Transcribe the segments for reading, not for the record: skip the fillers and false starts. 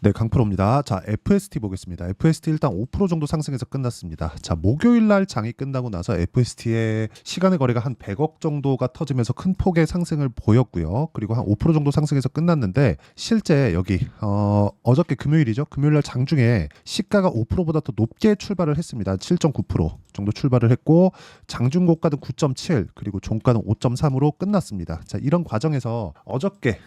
네, 강프로입니다. 자, FST 보겠습니다. FST 일단 5% 정도 상승해서 끝났습니다. 자, 목요일 날 장이 끝나고 나서 FST의 시간의 거래가 한 100억 정도가 터지면서 큰 폭의 상승을 보였고요. 그리고 한 5% 정도 상승해서 끝났는데 실제 여기 어저께 금요일이죠. 금요일 날 장중에 시가가 5%보다 더 높게 출발을 했습니다. 7.9% 정도 출발을 했고 장중 고가는 9.7 그리고 종가는 5.3으로 끝났습니다. 자, 이런 과정에서 어저께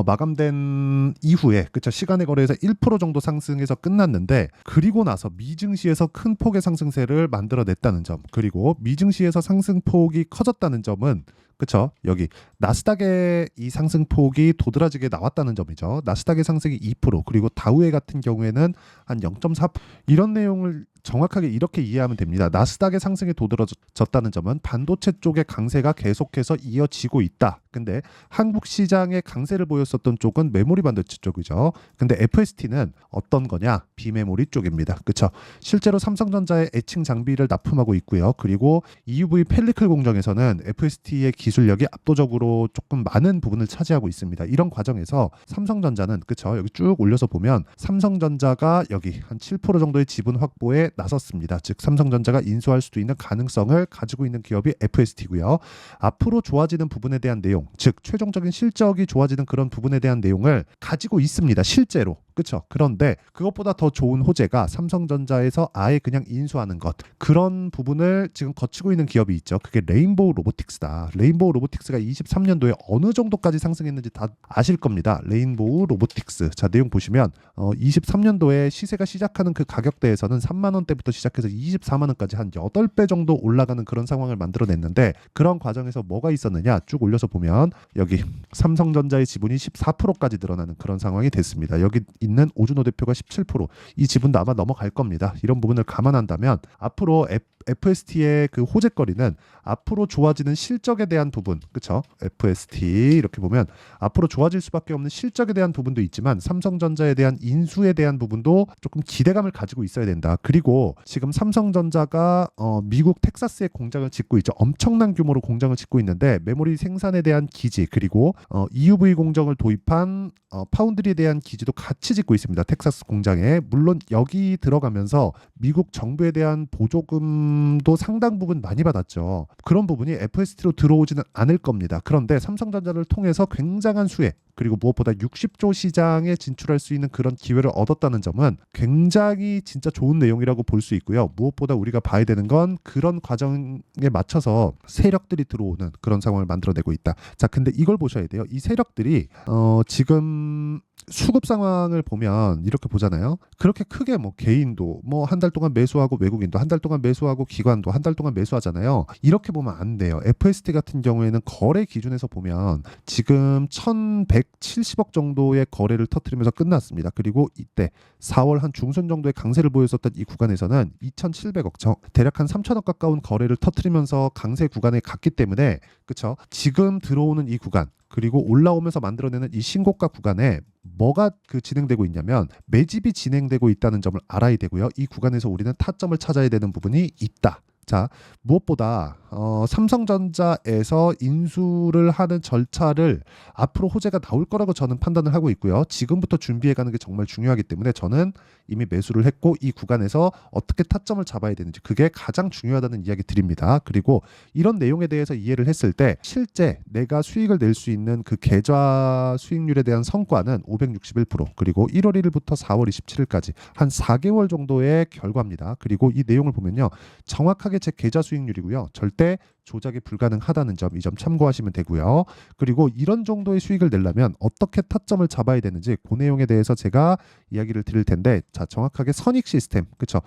마감된 이후에 그쵸 시간의 거래에서 1% 정도 상승해서 끝났는데 그리고 나서 미증시에서 큰 폭의 상승세를 만들어냈다는 점 그리고 미증시에서 상승폭이 커졌다는 점은 그쵸 여기 나스닥의 이 상승폭이 도드라지게 나왔다는 점이죠. 나스닥의 상승이 2% 그리고 다우의 같은 경우에는 한 0.4% 이런 내용을 정확하게 이렇게 이해하면 됩니다. 나스닥의 상승이 도드라졌다는 점은 반도체 쪽의 강세가 계속해서 이어지고 있다. 근데 한국 시장의 강세를 보였었던 쪽은 메모리 반도체 쪽이죠. 근데 FST는 어떤 거냐? 비메모리 쪽입니다. 그렇죠? 실제로 삼성전자의 애칭 장비를 납품하고 있고요. 그리고 EUV 펠리클 공정에서는 FST의 기술력이 압도적으로 조금 많은 부분을 차지하고 있습니다. 이런 과정에서 삼성전자는 그렇죠? 여기 쭉 올려서 보면 삼성전자가 여기 한 7% 정도의 지분 확보에 나섰습니다. 즉 삼성전자가 인수할 수도 있는 가능성을 가지고 있는 기업이 FST고요. 앞으로 좋아지는 부분에 대한 내용, 즉 최종적인 실적이 좋아지는 그런 부분에 대한 내용을 가지고 있습니다. 실제로. 그렇죠. 그런데 그것보다 더 좋은 호재가 삼성전자에서 아예 그냥 인수하는 것. 그런 부분을 지금 거치고 있는 기업이 있죠. 그게 레인보우 로보틱스다. 레인보우 로보틱스가 23년도에 어느 정도까지 상승했는지 다 아실 겁니다. 레인보우 로보틱스. 자, 내용 보시면 23년도에 시세가 시작하는 그 가격대에서는 3만 원대부터 시작해서 24만 원까지 한 8배 정도 올라가는 그런 상황을 만들어냈는데 그런 과정에서 뭐가 있었느냐 쭉 올려서 보면 여기 삼성전자의 지분이 14%까지 늘어나는 그런 상황이 됐습니다. 여기 있는 오준호 대표가 17%이 지분도 아마 넘어갈 겁니다. 이런 부분을 감안한다면 앞으로 FST의 그 호재거리는 앞으로 좋아지는 실적에 대한 부분, 그렇죠? FST 이렇게 보면 앞으로 좋아질 수밖에 없는 실적에 대한 부분도 있지만 삼성전자에 대한 인수에 대한 부분도 조금 기대감을 가지고 있어야 된다. 그리고 지금 삼성전자가 미국 텍사스에 공장을 짓고 있죠. 엄청난 규모로 공장을 짓고 있는데 메모리 생산에 대한 기지 그리고 EUV 공정을 도입한 파운드리에 대한 기지도 같이 짓고 있습니다. 텍사스 공장에. 물론 여기 들어가면서 미국 정부에 대한 보조금도 상당 부분 많이 받았죠. 그런 부분이 FST로 들어오지는 않을 겁니다. 그런데 삼성전자를 통해서 굉장한 수혜 그리고 무엇보다 60조 시장에 진출할 수 있는 그런 기회를 얻었다는 점은 굉장히 진짜 좋은 내용이라고 볼 수 있고요. 무엇보다 우리가 봐야 되는 건 그런 과정에 맞춰서 세력들이 들어오는 그런 상황을 만들어내고 있다. 자, 근데 이걸 보셔야 돼요. 이 세력들이 지금 수급 상황을 보면 이렇게 보잖아요. 그렇게 크게 뭐 개인도 뭐 한 달 동안 매수하고 외국인도 한 달 동안 매수하고 기관도 한 달 동안 매수하잖아요. 이렇게 보면 안 돼요. FST 같은 경우에는 거래 기준에서 보면 지금 1170억 정도의 거래를 터뜨리면서 끝났습니다. 그리고 이때 4월 한 중순 정도의 강세를 보였었던 이 구간에서는 2700억 대략 한 3000억 가까운 거래를 터뜨리면서 강세 구간에 갔기 때문에 그렇죠. 지금 들어오는 이 구간 그리고 올라오면서 만들어내는 이 신고가 구간에 뭐가 진행되고 있냐면 매집이 진행되고 있다는 점을 알아야 되고요. 이 구간에서 우리는 타점을 찾아야 되는 부분이 있다. 자, 무엇보다 삼성전자에서 인수를 하는 절차를 앞으로 호재가 나올 거라고 저는 판단을 하고 있고요. 지금부터 준비해가는 게 정말 중요하기 때문에 저는 이미 매수를 했고 이 구간에서 어떻게 타점을 잡아야 되는지 그게 가장 중요하다는 이야기 드립니다. 그리고 이런 내용에 대해서 이해를 했을 때 실제 내가 수익을 낼 수 있는 그 계좌 수익률에 대한 성과는 561% 그리고 1월 1일부터 4월 27일까지 한 4개월 정도의 결과입니다. 그리고 이 내용을 보면요. 정확하게 제 계좌 수익률이고요. 절대 조작이 불가능하다는 점, 이 점 참고하시면 되고요. 그리고 이런 정도의 수익을 내려면 어떻게 타점을 잡아야 되는지 그 내용에 대해서 제가 이야기를 드릴 텐데 자, 정확하게 선익 시스템, 그렇죠?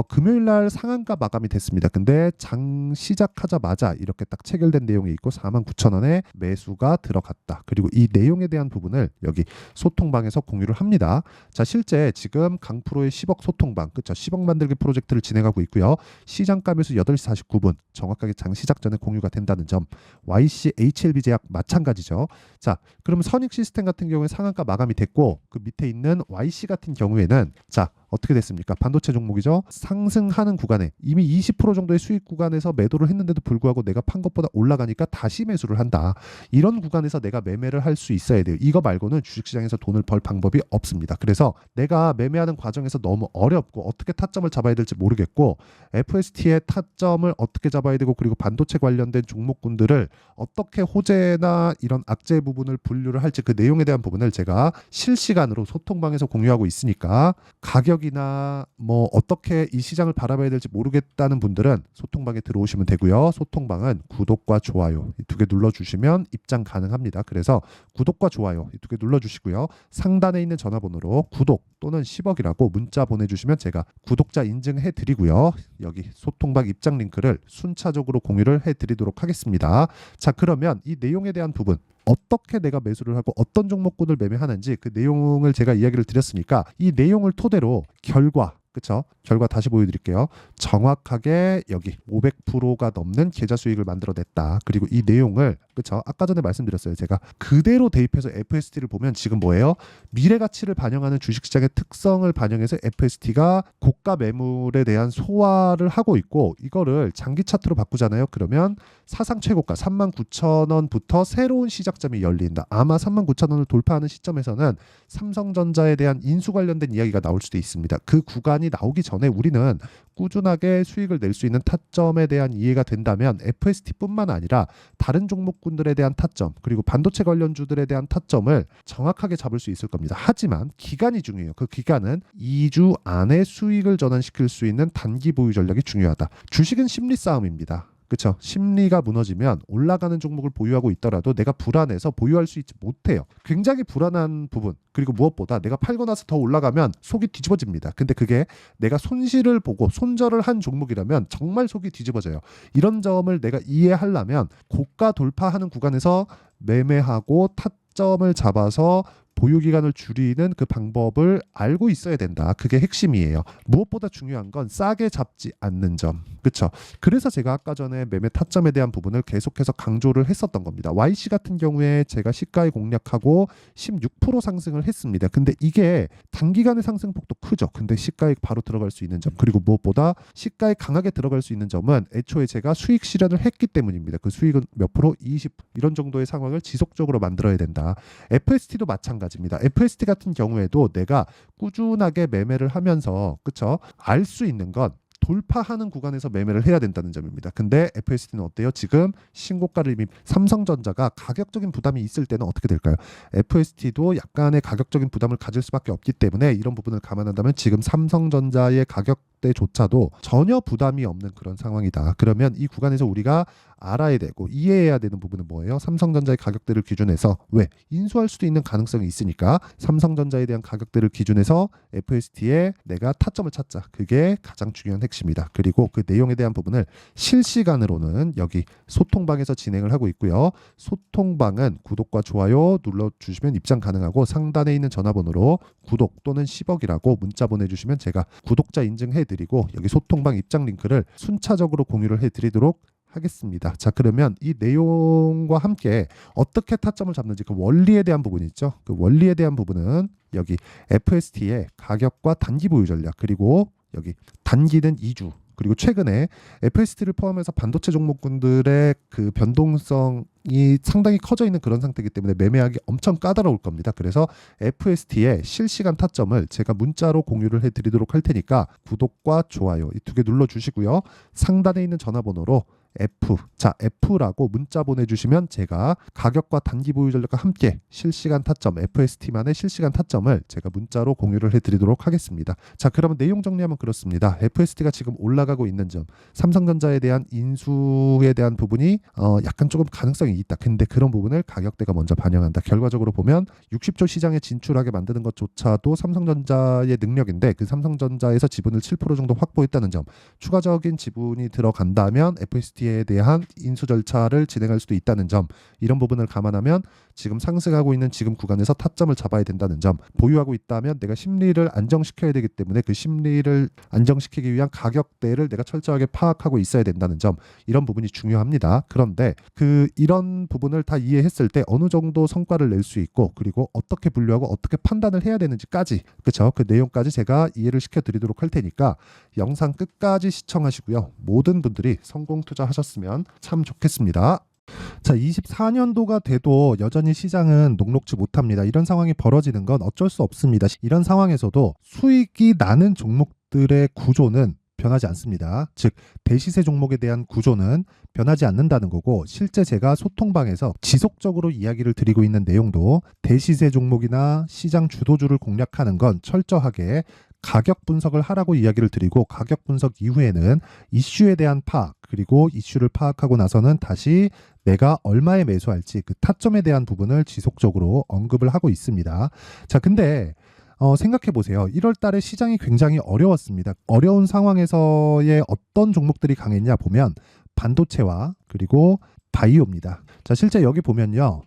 금요일 날 상한가 마감이 됐습니다. 근데 장 시작하자마자 이렇게 딱 체결된 내용이 있고 49,000원에 매수가 들어갔다. 그리고 이 내용에 대한 부분을 여기 소통방에서 공유를 합니다. 자, 실제 지금 강프로의 10억 소통방, 그렇죠? 10억 만들기 프로젝트를 진행하고 있고요. 시장가 매수 8시 49분, 정확하게 장 시작 전 관련해 공유가 된다는 점. YC HLB 제약 마찬가지죠. 자, 그럼 선익 시스템 같은 경우에 상한가 마감이 됐고 그 밑에 있는 YC 같은 경우에는 자, 어떻게 됐습니까? 반도체 종목이죠. 상승하는 구간에 이미 20% 정도의 수익 구간에서 매도를 했는데도 불구하고 내가 판 것보다 올라가니까 다시 매수를 한다. 이런 구간에서 내가 매매를 할 수 있어야 돼요. 이거 말고는 주식시장에서 돈을 벌 방법이 없습니다. 그래서 내가 매매하는 과정에서 너무 어렵고 어떻게 타점을 잡아야 될지 모르겠고 FST의 타점을 어떻게 잡아야 되고 그리고 반도체 관련된 종목군들을 어떻게 호재나 이런 악재 부분을 분류를 할지 그 내용에 대한 부분을 제가 실시간으로 소통방에서 공유하고 있으니까 가격이나 뭐 어떻게 이 시장을 바라봐야 될지 모르겠다는 분들은 소통방에 들어오시면 되고요. 소통방은 구독과 좋아요 이 두 개 눌러주시면 입장 가능합니다. 그래서 구독과 좋아요 이 두 개 눌러주시고요. 상단에 있는 전화번호로 구독 또는 10억이라고 문자 보내주시면 제가 구독자 인증해 드리고요. 여기 소통방 입장 링크를 순차적으로 공유를 해 드리도록 하겠습니다. 자, 그러면 이 내용에 대한 부분 어떻게 내가 매수를 하고 어떤 종목군을 매매하는지 그 내용을 제가 이야기를 드렸으니까 이 내용을 토대로 결과 그쵸? 결과 다시 보여드릴게요. 정확하게 여기 500%가 넘는 계좌 수익을 만들어냈다. 그리고 이 내용을 그쵸? 아까 전에 말씀드렸어요. 제가 그대로 대입해서 FST를 보면 지금 뭐예요? 미래 가치를 반영하는 주식시장의 특성을 반영해서 FST가 고가 매물에 대한 소화를 하고 있고 이거를 장기 차트로 바꾸잖아요. 그러면 사상 최고가 39,000원부터 새로운 시작점이 열린다. 아마 39,000원을 돌파하는 시점에서는 삼성전자에 대한 인수 관련된 이야기가 나올 수도 있습니다. 그 구간이 나오기 전에 우리는 꾸준하게 수익을 낼 수 있는 타점에 대한 이해가 된다면 FST뿐만 아니라 다른 종목군들에 대한 타점 그리고 반도체 관련주들에 대한 타점을 정확하게 잡을 수 있을 겁니다. 하지만 기간이 중요해요. 그 기간은 2주 안에 수익을 전환시킬 수 있는 단기 보유 전략이 중요하다. 주식은 심리 싸움입니다. 그렇죠. 심리가 무너지면 올라가는 종목을 보유하고 있더라도 내가 불안해서 보유할 수 있지 못해요. 굉장히 불안한 부분 그리고 무엇보다 내가 팔고 나서 더 올라가면 속이 뒤집어집니다. 근데 그게 내가 손실을 보고 손절을 한 종목이라면 정말 속이 뒤집어져요. 이런 점을 내가 이해하려면 고가 돌파하는 구간에서 매매하고 타점을 잡아서 보유 기간을 줄이는 그 방법을 알고 있어야 된다. 그게 핵심이에요. 무엇보다 중요한 건 싸게 잡지 않는 점. 그렇죠? 그래서 제가 아까 전에 매매 타점에 대한 부분을 계속해서 강조를 했었던 겁니다. YC 같은 경우에 제가 시가에 공략하고 16% 상승을 했습니다. 근데 이게 단기간의 상승폭도 크죠. 근데 시가에 바로 들어갈 수 있는 점 그리고 무엇보다 시가에 강하게 들어갈 수 있는 점은 애초에 제가 수익 실현을 했기 때문입니다. 그 수익은 몇 프로? 20 이런 정도의 상황을 지속적으로 만들어야 된다. FST도 마찬가지입니다. FST 같은 경우에도 내가 꾸준하게 매매를 하면서 그쵸? 알 수 있는 건 돌파하는 구간에서 매매를 해야 된다는 점입니다. 근데 FST는 어때요? 지금 신고가를 이미 삼성전자가 가격적인 부담이 있을 때는 어떻게 될까요? FST도 약간의 가격적인 부담을 가질 수밖에 없기 때문에 이런 부분을 감안한다면 지금 삼성전자의 가격대조차도 전혀 부담이 없는 그런 상황이다. 그러면 이 구간에서 우리가 알아야 되고 이해해야 되는 부분은 뭐예요? 삼성전자의 가격대를 기준해서 왜? 인수할 수도 있는 가능성이 있으니까 삼성전자에 대한 가격대를 기준해서 FST에 내가 타점을 찾자. 그게 가장 중요한 핵심이다. 그리고 그 내용에 대한 부분을 실시간으로는 여기 소통방에서 진행을 하고 있고요. 소통방은 구독과 좋아요 눌러주시면 입장 가능하고 상단에 있는 전화번호로 구독 또는 10억이라고 문자 보내주시면 제가 구독자 인증해드리고 여기 소통방 입장 링크를 순차적으로 공유를 해드리도록 하겠습니다. 자, 그러면 이 내용과 함께 어떻게 타점을 잡는지 그 원리에 대한 부분이 있죠. 그 원리에 대한 부분은 여기 FST의 가격과 단기 보유 전략 그리고 여기 단기는 2주 그리고 최근에 FST를 포함해서 반도체 종목군들의 그 변동성이 상당히 커져 있는 그런 상태이기 때문에 매매하기 엄청 까다로울 겁니다. 그래서 FST의 실시간 타점을 제가 문자로 공유를 해드리도록 할 테니까 구독과 좋아요 이 두 개 눌러주시고요. 상단에 있는 전화번호로 F라고 문자 보내주시면 제가 가격과 단기 보유 전략과 함께 실시간 타점 FST만의 실시간 타점을 제가 문자로 공유를 해드리도록 하겠습니다. 자, 그러면 내용 정리하면 그렇습니다. FST가 지금 올라가고 있는 점 삼성전자에 대한 인수에 대한 부분이 약간 조금 가능성이 있다. 근데 그런 부분을 가격대가 먼저 반영한다. 결과적으로 보면 60조 시장에 진출하게 만드는 것조차도 삼성전자의 능력인데 그 삼성전자에서 지분을 7% 정도 확보했다는 점 추가적인 지분이 들어간다면 FST에 대한 인수 절차를 진행할 수도 있다는 점 이런 부분을 감안하면 지금 상승하고 있는 지금 구간에서 타점을 잡아야 된다는 점, 보유하고 있다면 내가 심리를 안정시켜야 되기 때문에 그 심리를 안정시키기 위한 가격대를 내가 철저하게 파악하고 있어야 된다는 점, 이런 부분이 중요합니다. 그런데 이런 부분을 다 이해했을 때 어느 정도 성과를 낼 수 있고, 그리고 어떻게 분류하고 어떻게 판단을 해야 되는지까지, 그렇죠? 그 내용까지 제가 이해를 시켜드리도록 할 테니까 영상 끝까지 시청하시고요. 모든 분들이 성공 투자하셨으면 참 좋겠습니다. 자, 24년도가 돼도 여전히 시장은 녹록지 못합니다. 이런 상황이 벌어지는 건 어쩔 수 없습니다. 이런 상황에서도 수익이 나는 종목들의 구조는 변하지 않습니다. 즉, 대시세 종목에 대한 구조는 변하지 않는다는 거고, 실제 제가 소통방에서 지속적으로 이야기를 드리고 있는 내용도 대시세 종목이나 시장 주도주를 공략하는 건 철저하게 가격 분석을 하라고 이야기를 드리고, 가격 분석 이후에는 이슈에 대한 파악, 그리고 이슈를 파악하고 나서는 다시 내가 얼마에 매수할지 그 타점에 대한 부분을 지속적으로 언급을 하고 있습니다. 자, 근데 생각해 보세요. 1월 달에 시장이 굉장히 어려웠습니다. 어려운 상황에서의 어떤 종목들이 강했냐 보면 반도체와 그리고 바이오입니다. 자, 실제 여기 보면요.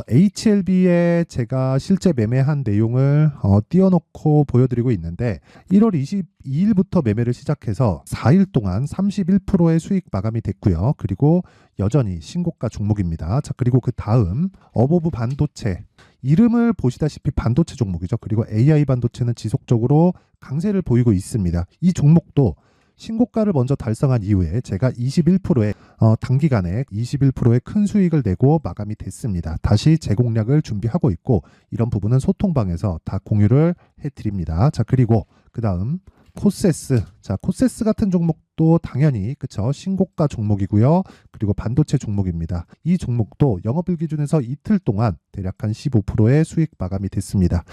HLB에 제가 실제 매매한 내용을 띄워놓고 보여드리고 있는데, 1월 22일부터 매매를 시작해서 4일 동안 31%의 수익 마감이 됐고요. 그리고 여전히 신고가 종목입니다. 자, 그리고 그 다음 어보브 반도체, 이름을 보시다시피 반도체 종목이죠. 그리고 AI 반도체는 지속적으로 강세를 보이고 있습니다. 이 종목도 신고가를 먼저 달성한 이후에 제가 21%의 단기간에 21%의 큰 수익을 내고 마감이 됐습니다. 다시 재공략을 준비하고 있고, 이런 부분은 소통방에서 다 공유를 해드립니다. 자, 그리고 그 다음 코세스. 자, 코세스 같은 종목도 당연히 그쵸, 신고가 종목이고요. 그리고 반도체 종목입니다. 이 종목도 영업일 기준에서 이틀 동안 대략 한 15%의 수익 마감이 됐습니다.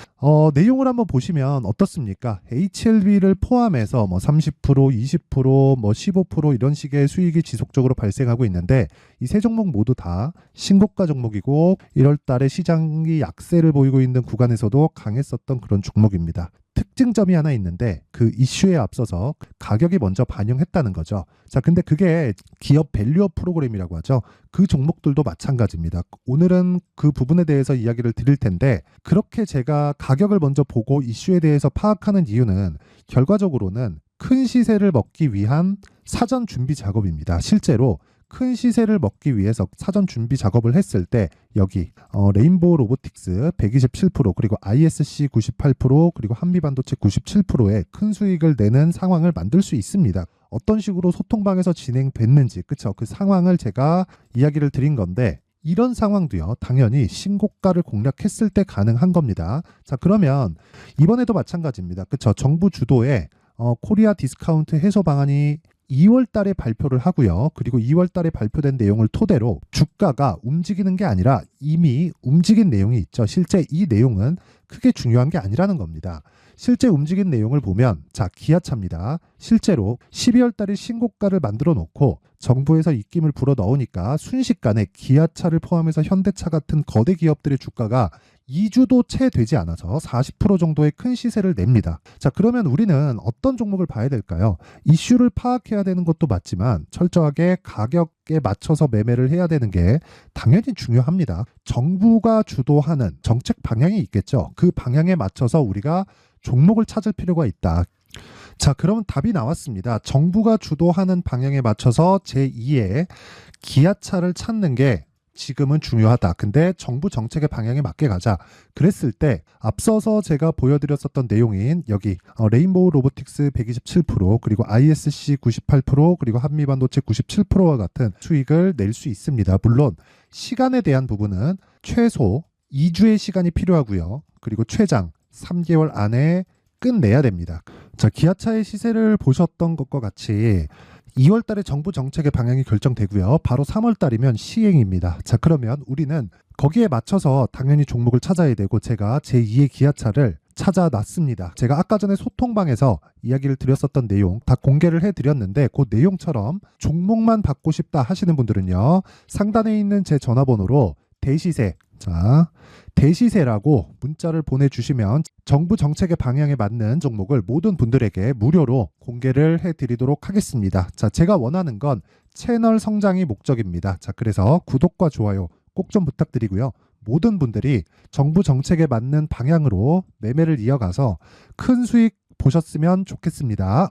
내용을 한번 보시면 어떻습니까? HLB를 포함해서 30%, 20%, 15% 이런 식의 수익이 지속적으로 발생하고 있는데, 이 세 종목 모두 다 신고가 종목이고 1월 달에 시장이 약세를 보이고 있는 구간에서도 강했었던 그런 종목입니다. 특징점이 하나 있는데, 그 이슈에 앞서서 가격이 먼저 반영했다는 거죠. 자, 근데 그게 기업 밸류업 프로그램이라고 하죠. 그 종목들도 마찬가지입니다. 오늘은 그 부분에 대해서 이야기를 드릴 텐데, 그렇게 제가 가격을 먼저 보고 이슈에 대해서 파악하는 이유는 결과적으로는 큰 시세를 먹기 위한 사전 준비 작업입니다. 실제로 큰 시세를 먹기 위해서 사전 준비 작업을 했을 때 여기 레인보우 로보틱스 127%, 그리고 ISC 98%, 그리고 한미반도체 97%의 큰 수익을 내는 상황을 만들 수 있습니다. 어떤 식으로 소통방에서 진행됐는지, 그쵸? 그 상황을 제가 이야기를 드린 건데, 이런 상황도요, 당연히 신고가를 공략했을 때 가능한 겁니다. 자, 그러면 이번에도 마찬가지입니다. 그쵸? 정부 주도의 코리아 디스카운트 해소 방안이 2월 달에 발표를 하고요. 그리고 2월 달에 발표된 내용을 토대로 주가가 움직이는 게 아니라 이미 움직인 내용이 있죠. 실제 이 내용은 크게 중요한 게 아니라는 겁니다. 실제 움직인 내용을 보면, 자, 기아차입니다. 실제로 12월 달에 신고가를 만들어 놓고 정부에서 입김을 불어 넣으니까 순식간에 기아차를 포함해서 현대차 같은 거대 기업들의 주가가 2주도 채 되지 않아서 40% 정도의 큰 시세를 냅니다. 자, 그러면 우리는 어떤 종목을 봐야 될까요? 이슈를 파악해야 되는 것도 맞지만 철저하게 가격에 맞춰서 매매를 해야 되는 게 당연히 중요합니다. 정부가 주도하는 정책 방향이 있겠죠. 그 방향에 맞춰서 우리가 종목을 찾을 필요가 있다. 자, 그러면 답이 나왔습니다. 정부가 주도하는 방향에 맞춰서 제2의 기아차를 찾는 게 지금은 중요하다. 근데 정부 정책의 방향에 맞게 가자. 그랬을 때 앞서서 제가 보여드렸었던 내용인 여기 레인보우 로보틱스 127%, 그리고 ISC 98%, 그리고 한미반도체 97%와 같은 수익을 낼 수 있습니다. 물론 시간에 대한 부분은 최소 2주의 시간이 필요하고요. 그리고 최장 3개월 안에 끝내야 됩니다. 자, 기아차의 시세를 보셨던 것과 같이 2월 달에 정부 정책의 방향이 결정되고요. 바로 3월 달이면 시행입니다. 자, 그러면 우리는 거기에 맞춰서 당연히 종목을 찾아야 되고, 제가 제2의 기아차를 찾아놨습니다. 제가 아까 전에 소통방에서 이야기를 드렸었던 내용 다 공개를 해드렸는데, 그 내용처럼 종목만 받고 싶다 하시는 분들은요, 상단에 있는 제 전화번호로 대시세, 자, 대시세라고 문자를 보내주시면 정부 정책의 방향에 맞는 종목을 모든 분들에게 무료로 공개를 해드리도록 하겠습니다. 자, 제가 원하는 건 채널 성장이 목적입니다. 자, 그래서 구독과 좋아요 꼭 좀 부탁드리고요. 모든 분들이 정부 정책에 맞는 방향으로 매매를 이어가서 큰 수익 보셨으면 좋겠습니다.